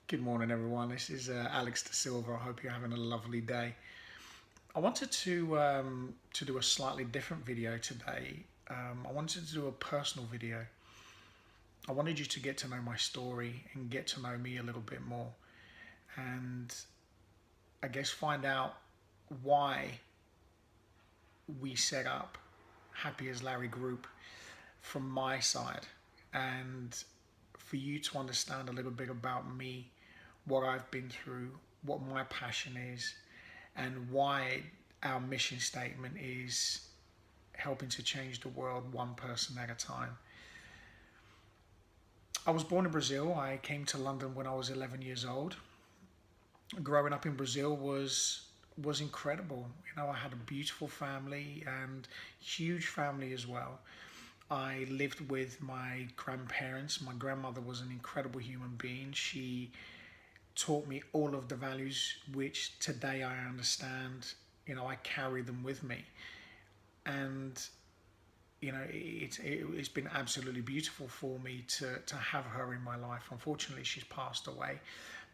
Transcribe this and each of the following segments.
Good morning, everyone. This is Alex De Silva. I hope you're having a lovely day. I wanted to do a slightly different video today. I wanted to do a personal video. I wanted you to get to know my story and get to know me a little bit more, and I guess find out why we set up Happy as Larry Group from my side, and for you to understand a little bit about me, what I've been through, what my passion is, and why our mission statement is helping to change the world one person at a time. I was born in Brazil. I came to London when I was 11 years old. Growing up in Brazil was incredible. I had a beautiful family and huge family as well. I lived with my grandparents. My grandmother was an incredible human being. She taught me all of the values which today I understand. I carry them with me, and it's been absolutely beautiful for me to have her in my life. Unfortunately, she's passed away,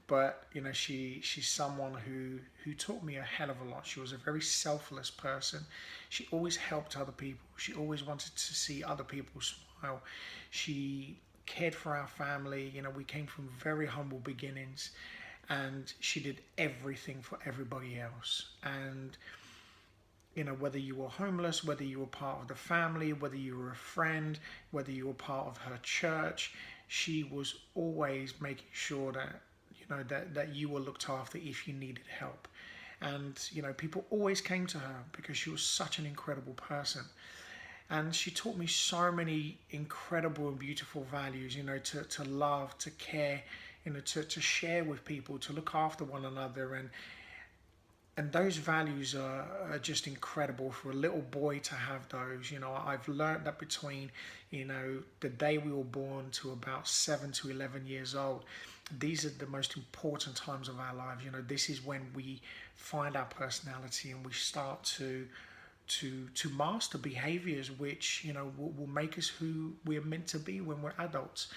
but she's someone who taught me a hell of a lot. She was a very selfless person. She always helped other people. She always wanted to see other people smile. She cared for our family. We came from very humble beginnings, and she did everything for everybody else. And whether you were homeless, whether you were part of the family, whether you were a friend, whether you were part of her church, she was always making sure that that you were looked after if you needed help. And people always came to her because she was such an incredible person. And she taught me so many incredible and beautiful values, to love, to care, to share with people, to look after one another. And those values are just incredible for a little boy to have those. I've learned that between the day we were born to about 7 to 11 years old, these are the most important times of our lives. This is when we find our personality and we start to master behaviors which will make us who we're meant to be when we're adults.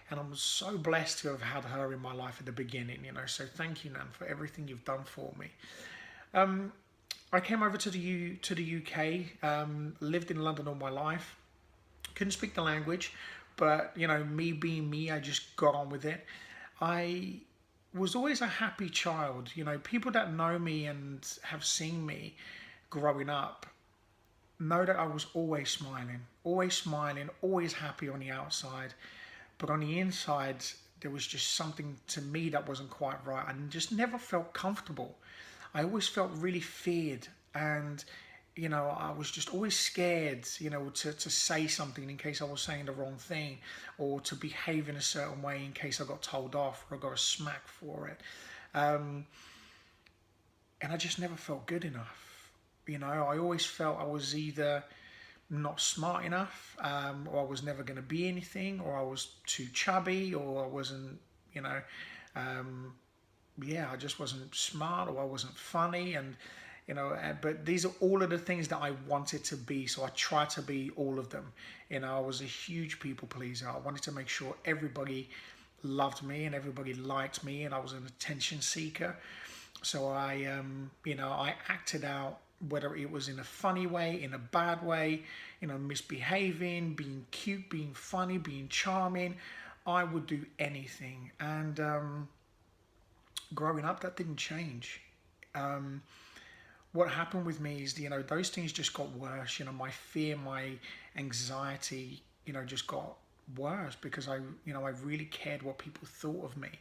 And I'm so blessed to have had her in my life at the beginning. So thank you, Nan, for everything you've done for me. I came over to the UK, lived in London all my life. Couldn't speak the language, but me being me, I just got on with it. I was always a happy child. People that know me and have seen me growing up know that I was always smiling, always happy on the outside, but on the inside there was just something to me that wasn't quite right. I just never felt comfortable. I always felt really feared, and I was just always scared, to say something in case I was saying the wrong thing, or to behave in a certain way in case I got told off or I got a smack for it. And I just never felt good enough. I always felt I was either not smart enough, or I was never going to be anything, or I was too chubby, or I wasn't, I just wasn't smart, or I wasn't funny. And but these are all of the things that I wanted to be, so I tried to be all of them. I was a huge people pleaser. I wanted to make sure everybody loved me and everybody liked me, and I was an attention seeker. So I acted out, whether it was in a funny way, in a bad way, misbehaving, being cute, being funny, being charming. I would do anything. And growing up, that didn't change. What happened with me is, those things just got worse. My fear, my anxiety, just got worse because I really cared what people thought of me.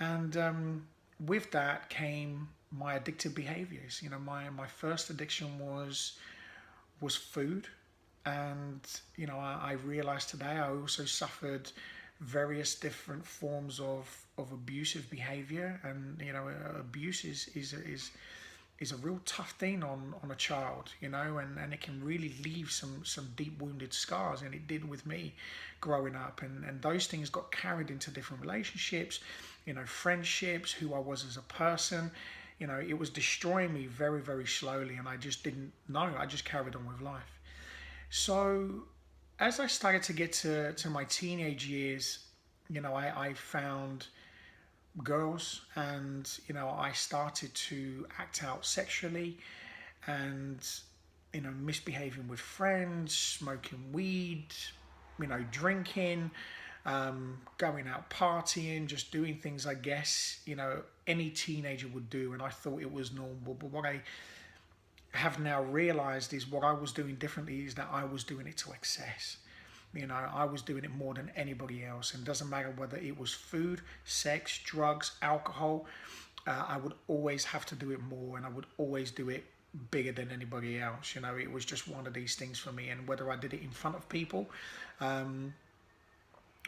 And with that came my addictive behaviors. My first addiction was food. And I realized today I also suffered various different forms of abusive behavior. And abuse is a real tough thing on a child, and it can really leave some deep wounded scars, and it did with me growing up. And those things got carried into different relationships, friendships, who I was as a person. It was destroying me very, very slowly, and I just didn't know. I just carried on with life. So as I started to get to my teenage years, I found girls, and I started to act out sexually, and misbehaving with friends, smoking weed, drinking, going out partying, just doing things I guess any teenager would do, and I thought it was normal. But what I have now realized is what I was doing differently is that I was doing it to excess. I was doing it more than anybody else, and it doesn't matter whether it was food, sex, drugs, alcohol. I would always have to do it more, and I would always do it bigger than anybody else. It was just one of these things for me, and whether I did it in front of people, or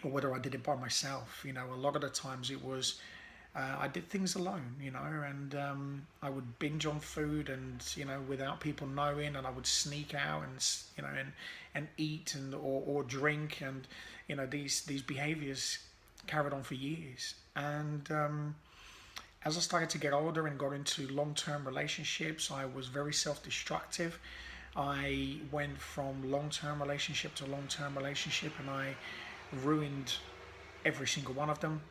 whether I did it by myself, a lot of the times it was I did things alone, and I would binge on food, and without people knowing, and I would sneak out and and eat or drink, and these behaviors carried on for years. And as I started to get older and got into long-term relationships, I was very self-destructive. I went from long-term relationship to long-term relationship, and I ruined every single one of them,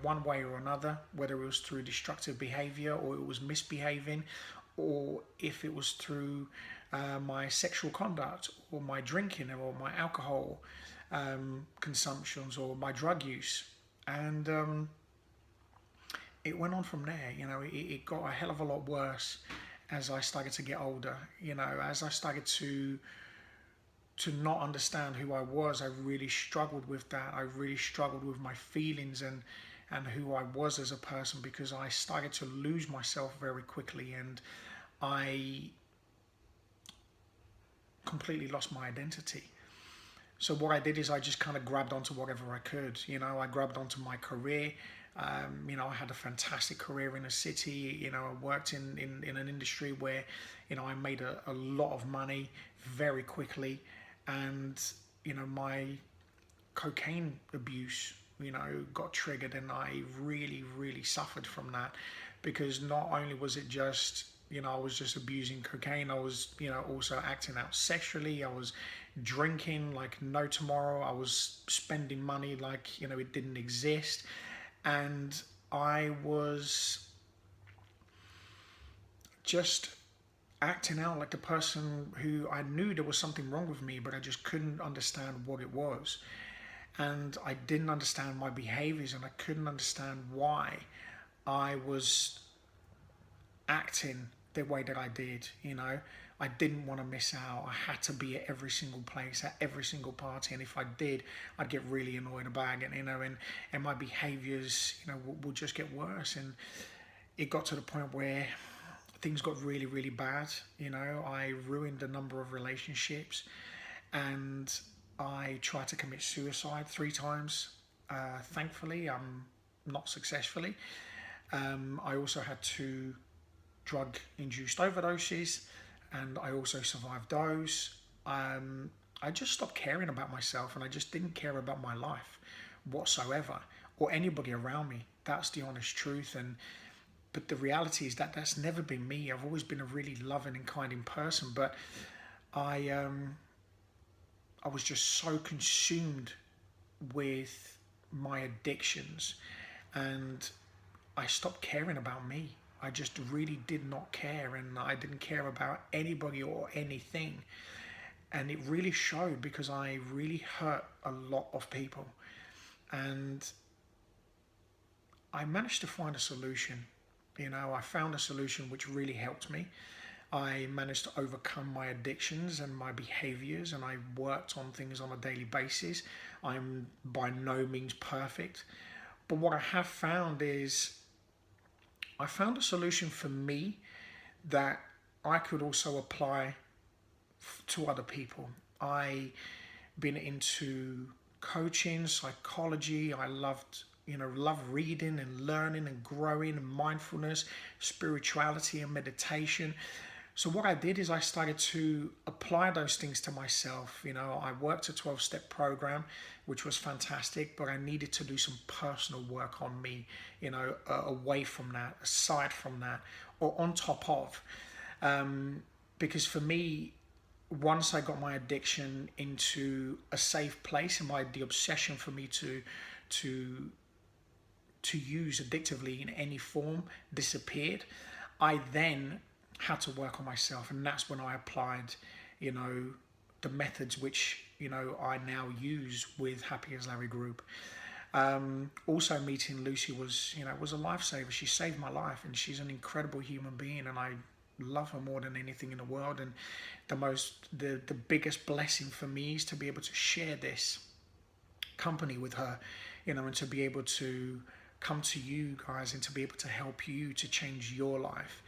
one way or another, whether it was through destructive behavior, or it was misbehaving, or if it was through my sexual conduct, or my drinking, or my alcohol consumptions, or my drug use. And it went on from there. It got a hell of a lot worse as I started to get older. As I started to not understand who I was, I really struggled with that. I really struggled with my feelings and who I was as a person, because I started to lose myself very quickly, and I completely lost my identity. So what I did is I just kind of grabbed onto whatever I could. I grabbed onto my career. I had a fantastic career in a city. I worked in an industry where, I made a lot of money very quickly. And, my cocaine abuse, got triggered, and I really, really suffered from that, because not only was it just, I was just abusing cocaine, I was, also acting out sexually. I was drinking like no tomorrow. I was spending money like, it didn't exist. And I was just acting out like the person who I knew there was something wrong with me, but I just couldn't understand what it was. And I didn't understand my behaviors, and I couldn't understand why I was acting the way that I did. I didn't want to miss out. I had to be at every single place, at every single party, and if I did, I'd get really annoyed about it, and my behaviors, would just get worse. And it got to the point where things got really, really bad. I ruined a number of relationships, and I tried to commit suicide 3 times. Thankfully, not successfully. I also had 2 drug-induced overdoses, and I also survived those. I just stopped caring about myself, and I just didn't care about my life whatsoever, or anybody around me. That's the honest truth. But the reality is that that's never been me. I've always been a really loving and kind person, but I was just so consumed with my addictions, and I stopped caring about me. I just really did not care, and I didn't care about anybody or anything. And it really showed, because I really hurt a lot of people. And I managed to find a solution. I found a solution which really helped me. I managed to overcome my addictions and my behaviors, and I worked on things on a daily basis. I'm by no means perfect, but what I have found is I found a solution for me that I could also apply to other people. I been into coaching, psychology. I love reading and learning and growing, and mindfulness, spirituality and meditation. So what I did is I started to apply those things to myself. I worked a 12-step program, which was fantastic, but I needed to do some personal work on me, away from that, aside from that, or on top of. Because for me, once I got my addiction into a safe place, and the obsession for me to to use addictively in any form disappeared, I then had to work on myself, and that's when I applied, you know, the methods which, you know, I now use with Happy as Larry Group. Also meeting Lucy was, you know, was a lifesaver. She saved my life, and she's an incredible human being, and I love her more than anything in the world. And the biggest blessing for me is to be able to share this company with her, you know, and to be able to come to you guys and to be able to help you to change your life.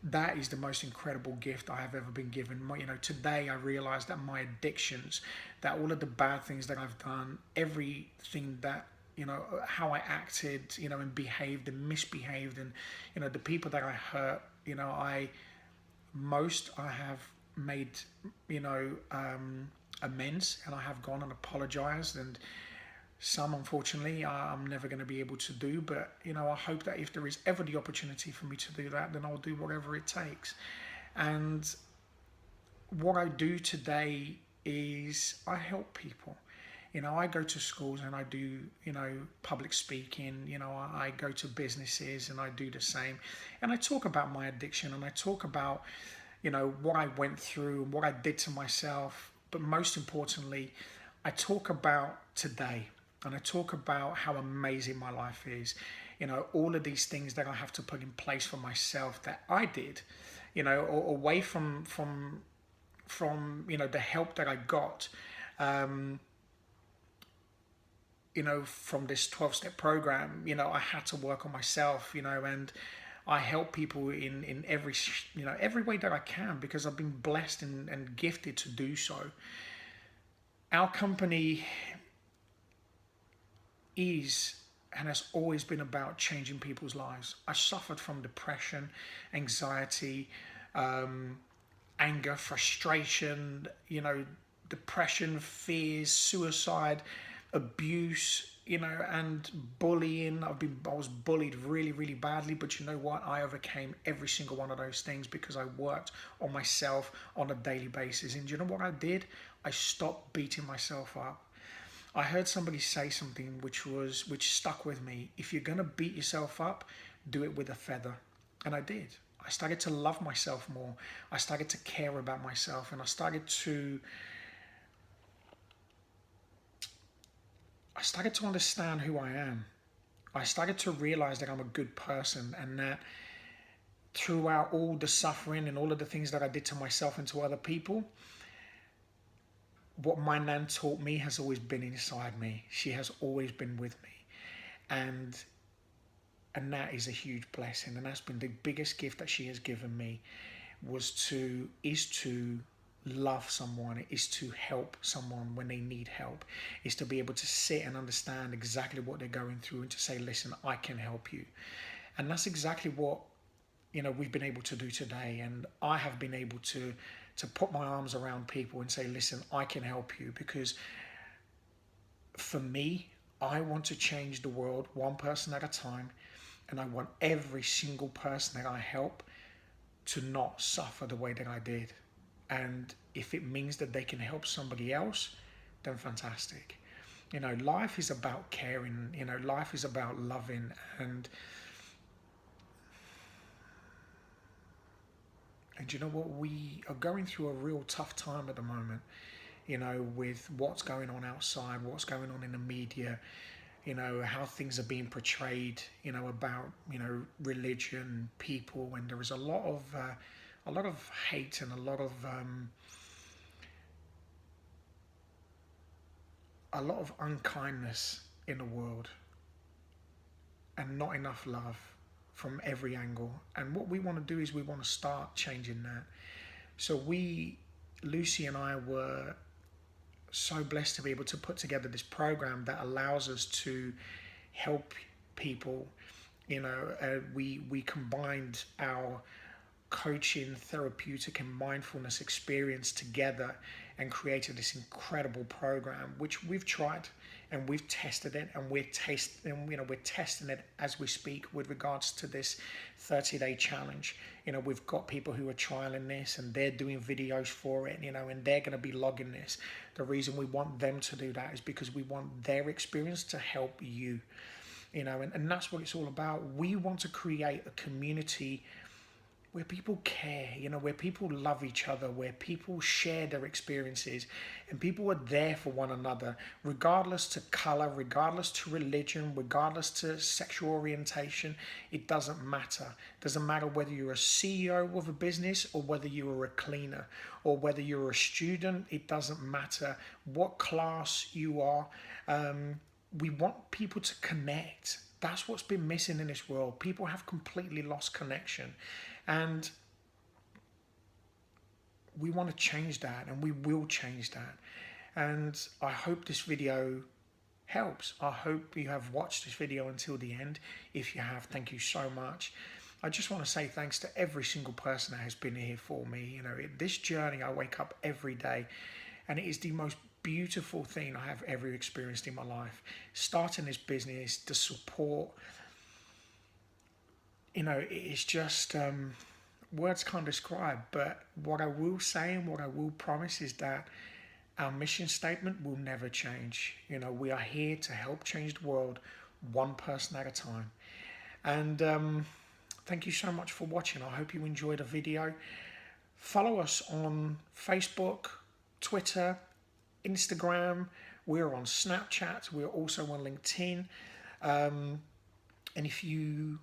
That is the most incredible gift I have ever been given. You know, today I realize that my addictions, that all of the bad things that I've done, everything that, you know, how I acted, you know, and behaved and misbehaved, and, you know, the people that I hurt, you know, I have made, you know, amends, and I have gone and apologized, and some, unfortunately, I'm never going to be able to do. But, you know, I hope that if there is ever the opportunity for me to do that, then I'll do whatever it takes. And what I do today is I help people. You know, I go to schools and I do, you know, public speaking. You know, I go to businesses and I do the same. And I talk about my addiction, and I talk about, you know, what I went through and what I did to myself. But most importantly, I talk about today. And I talk about how amazing my life is. You know, all of these things that I have to put in place for myself that I did, you know, away from you know, the help that I got, you know, from this 12-step program. You know, I had to work on myself, you know, and I help people in every, you know, every way that I can, because I've been blessed and gifted to do so. Our company is and has always been about changing people's lives. I suffered from depression, anxiety, anger, frustration, you know, depression, fears, suicide, abuse, you know, and bullying. I was bullied really, really badly, but you know what? I overcame every single one of those things because I worked on myself on a daily basis. And you know what I did? I stopped beating myself up. I heard somebody say something which stuck with me. If you're gonna beat yourself up, do it with a feather. And I did. I started to love myself more. I started to care about myself, and I started to understand who I am. I started to realize that I'm a good person, and that throughout all the suffering and all of the things that I did to myself and to other people, what my nan taught me has always been inside me. She has always been with me. And that is a huge blessing. And that's been the biggest gift that she has given me, is to love someone, is to help someone when they need help, is to be able to sit and understand exactly what they're going through and to say, listen, I can help you. And that's exactly what, you know, we've been able to do today. And I have been able to put my arms around people and say, listen, I can help you, because for me, I want to change the world one person at a time, and I want every single person that I help to not suffer the way that I did. And if it means that they can help somebody else, then fantastic. You know, life is about caring, you know, life is about loving, and you know what, we are going through a real tough time at the moment, you know, with what's going on outside, what's going on in the media, you know, how things are being portrayed, you know, about, you know, religion, people, and there is a lot of hate and a lot of unkindness in the world, and not enough love from every angle. And what we want to do is we want to start changing that. So Lucy and I were so blessed to be able to put together this program that allows us to help people. You know, we combined our coaching, therapeutic, and mindfulness experience together and created this incredible program, which we've tried and we've tested it, and we're testing it as we speak with regards to this 30-day challenge. You know, we've got people who are trialing this and they're doing videos for it, you know, and they're going to be logging this. The reason we want them to do that is because we want their experience to help you. And that's what it's all about. We want to create a community where people care, where people love each other, where people share their experiences, and people are there for one another, regardless to color, regardless to religion, regardless to sexual orientation. It doesn't matter. It doesn't matter whether you're a CEO of a business or whether you're a cleaner or whether you're a student. It doesn't matter what class you are. We want people to connect. That's what's been missing in this world. People have completely lost connection. And we want to change that, and we will change that. And I hope this video helps. I hope you have watched this video until the end. If you have, thank you so much. I just want to say thanks to every single person that has been here for me. This journey, I wake up every day, and it is the most beautiful thing I have ever experienced in my life. Starting this business, the support, it's just words can't describe. But what I will say and what I will promise is that our mission statement will never change. We are here to help change the world one person at a time. And thank you so much for watching. I hope you enjoyed the video. Follow us on Facebook, Twitter, Instagram. We're on Snapchat. We're also on LinkedIn. And if you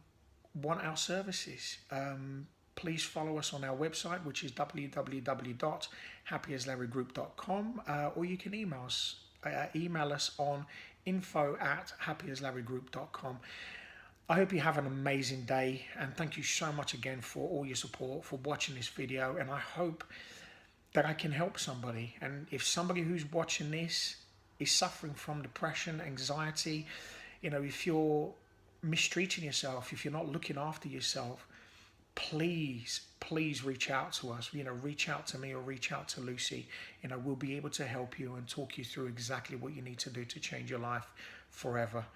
want our services, please follow us on our website, which is www.happyaslarrygroup.com, or you can email us on info@happyaslarrygroup.com. I hope you have an amazing day, and thank you so much again for all your support, for watching this video, and I hope that I can help somebody. And if somebody who's watching this is suffering from depression, anxiety, if you're mistreating yourself, if you're not looking after yourself, please reach out to us. Reach out to me or reach out to Lucy. We'll be able to help you and talk you through exactly what you need to do to change your life forever.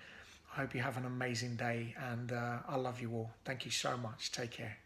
I hope you have an amazing day, and I love you all. Thank you so much. Take care.